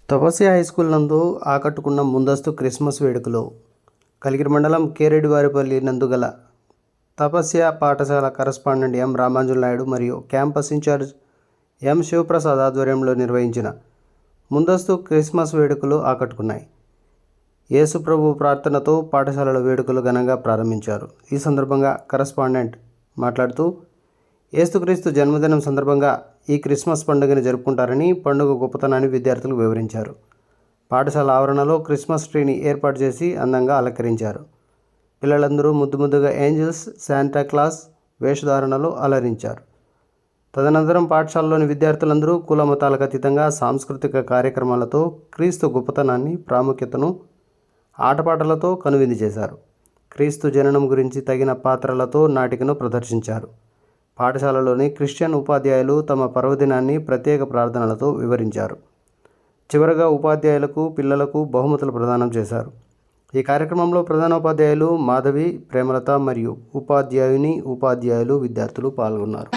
తపస్య high school నందు ఆకట్టుకున్న ముందస్తు క్రిస్మస్ వేడుకలు. కలిగిరి మండలం కేరెడ్డివారిపల్లి నందు గల తపస్య పాఠశాల కరస్పాండెంట్ ఎం రామాంజుల నాయుడు మరియు క్యాంపస్ ఇన్ఛార్జ్ ఎం శివప్రసాద్ ఆధ్వర్యంలో నిర్వహించిన ముందస్తు క్రిస్మస్ వేడుకలు ఆకట్టుకున్నాయి. యేసు ప్రభు ప్రార్థనతో పాఠశాలలో వేడుకలు ఘనంగా ప్రారంభించారు. ఈ సందర్భంగా కరస్పాండెంట్ మాట్లాడుతూ, యేసుక్రీస్తు జన్మదినం సందర్భంగా ఈ క్రిస్మస్ పండుగని జరుపుకుంటారని, పండుగ గొప్పతనాన్ని విద్యార్థులకు వివరించారు. పాఠశాల ఆవరణలో క్రిస్మస్ ట్రీని ఏర్పాటు చేసి అందంగా అలంకరించారు. పిల్లలందరూ ముద్దుగా ఏంజల్స్, శాంటా క్లాస్ వేషధారణలో అలరించారు. తదనంతరం పాఠశాలలోని విద్యార్థులందరూ కుల మతాలకు అతీతంగా సాంస్కృతిక కార్యక్రమాలతో క్రీస్తు గొప్పతనాన్ని, ప్రాముఖ్యతను ఆటపాటలతో కనువిందు చేశారు. క్రీస్తు జననం గురించి తగిన పాత్రలతో నాటికను ప్రదర్శించారు. పాఠశాలలోని క్రిస్టియన్ ఉపాధ్యాయులు తమ పర్వదినాన్ని ప్రత్యేక ప్రార్థనలతో వివరించారు. చివరగా ఉపాధ్యాయులకు, పిల్లలకు బహుమతులు ప్రదానం చేశారు. ఈ కార్యక్రమంలో ప్రధానోపాధ్యాయులు మాధవి, ప్రేమలత మరియు ఉపాధ్యాయులు, విద్యార్థులు పాల్గొన్నారు.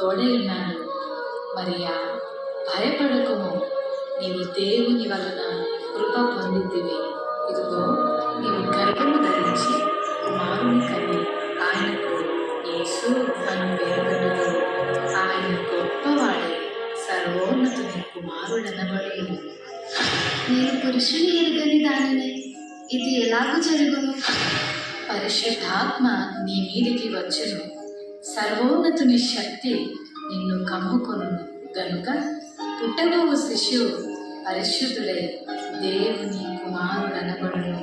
తోడై ఉన్నాను. మరియా, భయపడకుము, నీవు దేవుని వలన కృప పొందితివి. ఇదిగో, నీవు గర్భము ధరించి కుమారుని కని ఆయనకు యేసు అని పేరు పెట్టుదువు. ఆయన గొప్పవాడై సర్వోన్నతుని కుమారుడనబడును. నేను పురుషుని ఎరుగని దానిని, ఇది ఎలాగూ జరుగును? పరిశుద్ధాత్మ నీ మీదికి వచ్చును, సర్వోన్నతుని శక్తి నిన్ను కమ్ముకొనును గనుక పుట్టబోవు శిశువు పరిశుద్ధుడై దేవుని కుమారుడనబడును.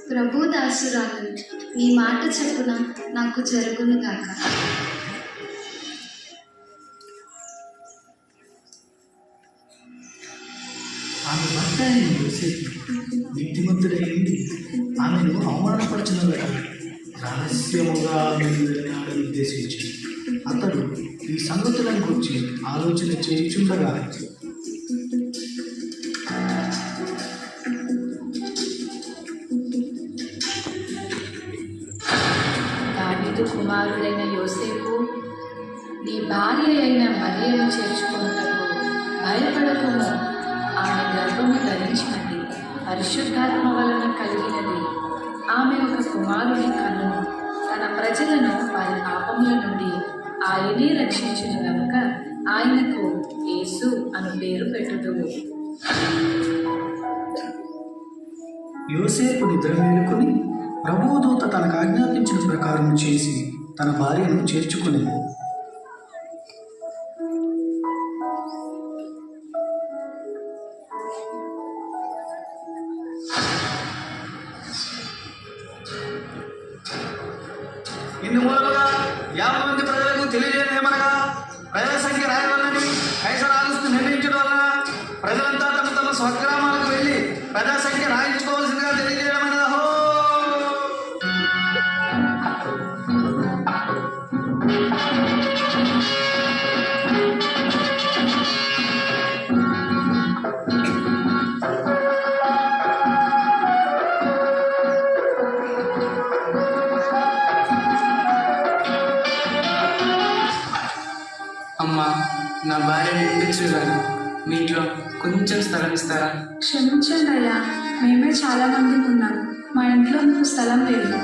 ప్రభు దాసురాలు, నీ మాట చెప్పున నాకు జరుగును గాక. ఆమె భర్త అయిన యోసేపు నీతిమంతుడైంది ఆమెను అవమానపరచిన రహస్యముగా ఆమెను వెళ్ళాడని ఉద్దేశించి అతడు ఈ సంగతులను గురించి ఆలోచన చేయుచుండగా దావీదు కుమారుడైన యోసేపు, నీ భార్య అయిన మరియను చేర్చుకున్నకు భయపడకుము. ఆమె గర్భము ధరించినది పరిశుద్ధాత్మ వలన కలిగినది. ఆమె ఒక కుమారుని కనును. తన ప్రజలను వారి పాపముల నుండి ఆయనే రక్షించును గనుక ఆయనకు యేసు అను పేరు పెట్టుదువు. యోసేపు నిద్ర మేలుకొని ప్రభుదూత తనకు ఆజ్ఞాపించిన ప్రకారం చేసి తన భార్యను చేర్చుకునేది. ఇందు మూలముగా 50 మంది ప్రజలకు తెలియజేయమనగా ప్రజల సంఖ్య రాయవలనని కైసర్ ఆగస్తు నిర్ణయించడం వలన ప్రజలంతా తమ తమ స్వగ్రామాలకు వెళ్ళి ప్రజా సంఖ్య రాయించుకోవాల్సిందిగా తెలియజేయడమైనది. అహో! అమ్మా, నా భార్యను ఇంటికి చూడాలి. మీ ఇంట్లో కొంచెం స్థలం ఇస్తారా? క్షమించండి అయ్యా, మేమే చాలా మంది ఉన్నాం. మా ఇంట్లో మీకు స్థలం లేదు.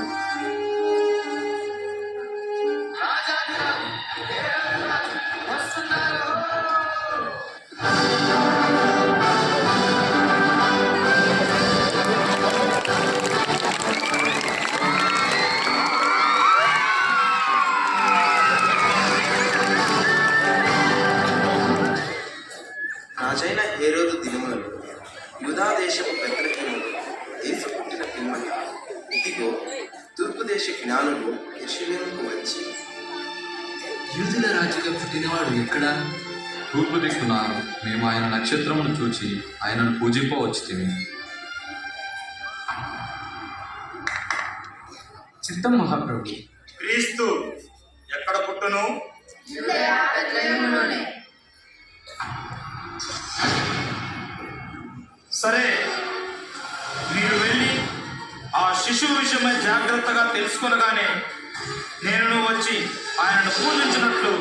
రాజైన హేరోదు దినములలో యూదా దేశపు బెత్లెహేములో యేసు పుట్టిన పిమ్మట ఇదిగో తూర్పు దేశ జ్ఞానులు యెరూషలేముకు వచ్చి, యూదుల రాజుగా పుట్టినవాడు ఎక్కడ? తూర్పు దిక్కున మేము ఆయన నక్షత్రమును చూచి ఆయనను పూజింపవచ్చుతిమి. చిత్తం మహాప్రభు. క్రీస్తు ఎక్కడ పుట్టును? సరే, మీరు వెళ్ళి ఆ శిశువు విషయమై జాగ్రత్తగా తెలుసుకొనగానే నేను వచ్చి ఆయనను పూజించినట్లు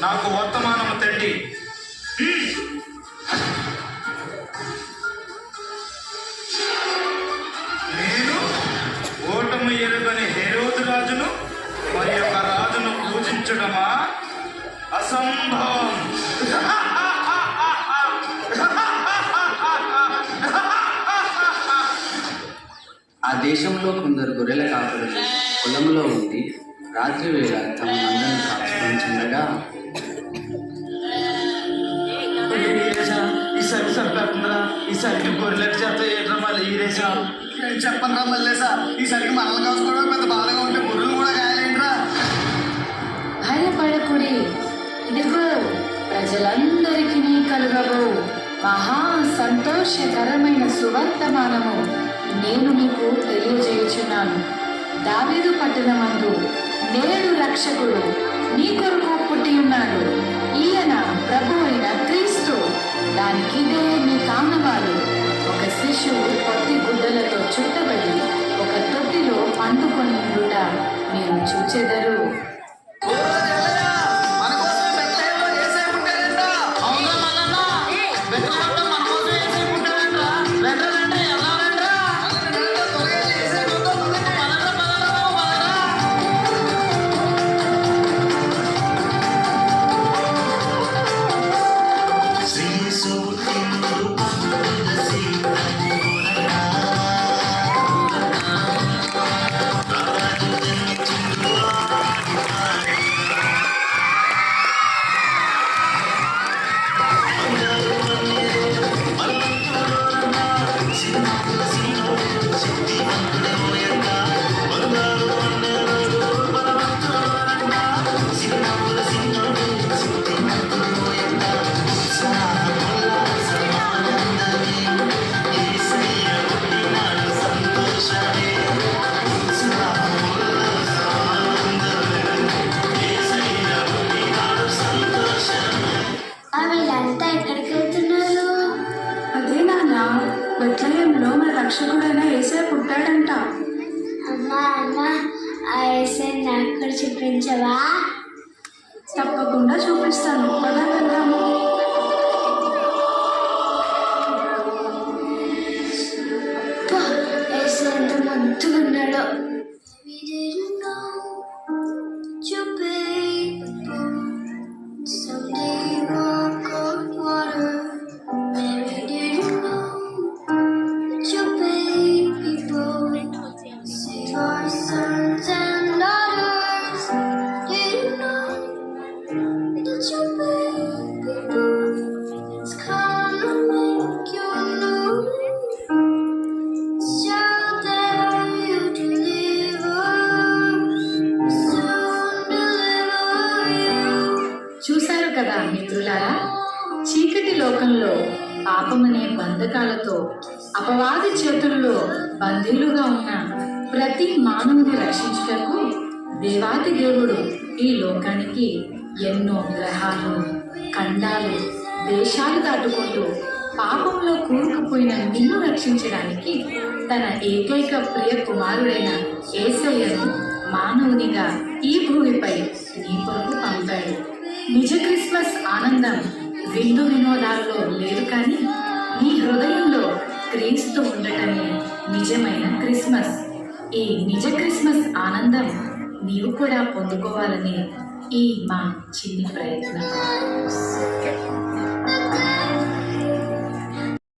నాకు వర్తమానము తండి. నేను ఓటమి ఎరుగని హేరోదు రాజును మరి యొక్క రాజును పూజించడమా? అసంభవం. ఆ దేశంలో కొందరు గొర్రెల కాపరులు పొలంలో ఉండి రాత్రి వేళ తమ మందను కాచుకొనిచుండగా, ఈసారి సరిపెడుతుందిరా, ఈసారికి గొర్రెలకు చేత ఏట్రా మళ్ళీ ఈరేసా చెప్పను రా మళ్ళీసా. ఈసారికి మనల్ని కాసుకోవడం పెద్ద బాధగా ఉంటే గొర్రెలు కూడా గాయాలేంట్రా. భయపడకుడి, ఇదిగో ప్రజలందరికీ కలుగబో మహా సంతోషకరమైన సువర్తమానము నేను మీకు తెలియజేయుచున్నాను. దావీదు పట్టణమందు నేడు రక్షకుడు నీ కొరకు పుట్టి ఉన్నాడు. ఈయన ప్రభు అయిన క్రీస్తు. దానికిదే మీ కానవాలు. ఒక శిశువు పత్తి గుడ్డలతో చుట్టబడి ఒక తొట్టిలో పండుకొని ఉండుట మీరు చూచెదరు. ఓ రక్షకుడైన యేసయ్య పుట్టాడంట. అమ్మా అమ్మా, ఆ యేసయ్య నాకు కూడా చూపించవా? తప్పకుండా చూపిస్తాను. పద వెళ్దాము. యేసయ్య ఎంత ముద్దుగా ఉన్నాడో. చూశారు కదా మిత్రులారా, చీకటి లోకంలో పాపమనే బంధకాలతో అపవాది చేతుల్లో బందీలుగా ఉన్న ప్రతి మానవుని రక్షించుటకు దేవాది దేవుడు ఈ లోకానికి ఎన్నో గ్రహాలు, ఖండాలు, దేశాలు దాటుకుంటూ పాపంలో కూరుకుపోయిన నిన్ను రక్షించడానికి తన ఏకైక ప్రియ కుమారుడైన యేసయ్యను మానవునిగా ఈ భూమిపై నీ కొరకు పంపాడు. నిజ క్రిస్మస్ ఆనందం విందు వినోదాలలో లేదు, కానీ నీ హృదయంలో క్రీస్తు ఉండటమే నిజమైన క్రిస్మస్. ఈ నిజ క్రిస్మస్ ఆనందం నీవు కూడా పొందుకోవాలని ఈ మా చిన్ని ప్రయత్నం.